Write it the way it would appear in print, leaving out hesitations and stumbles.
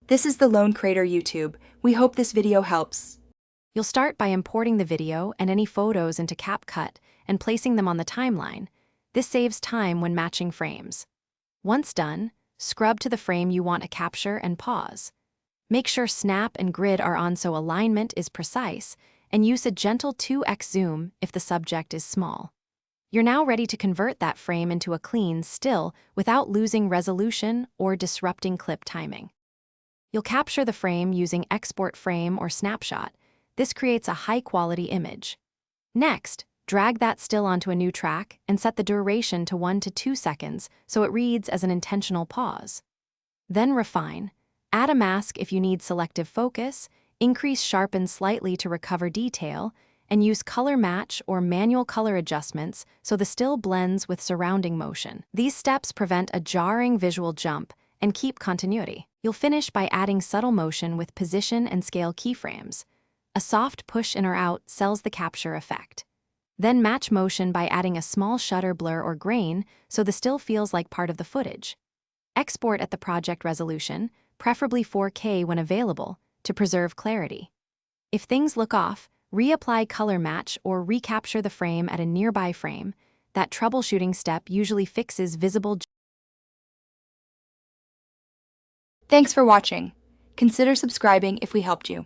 This is the Lone Crater YouTube. We hope this video helps. You'll start by importing the video and any photos into Capcut and placing them on the timeline. This saves time when matching frames. Once done, scrub to the frame you want to capture and pause. Make sure snap and grid are on so alignment is precise, and use a gentle 2x zoom if the subject is small. You're now ready to convert that frame into a clean still without losing resolution or disrupting clip timing. You'll capture the frame using export frame or snapshot. This creates a high-quality image. Next, drag that still onto a new track and set the duration to 1 to 2 seconds so it reads as an intentional pause. Then refine. Add a mask if you need selective focus, increase sharpen slightly to recover detail, and use color match or manual color adjustments so the still blends with surrounding motion. These steps prevent a jarring visual jump and keep continuity. You'll finish by adding subtle motion with position and scale keyframes. A soft push in or out sells the capture effect. Then match motion by adding a small shutter blur or grain so the still feels like part of the footage. Export at the project resolution, preferably 4K when available, to preserve clarity. If things look off, reapply color match or recapture the frame at a nearby frame. That troubleshooting step usually fixes visible. Thanks for watching. Consider subscribing if we helped you.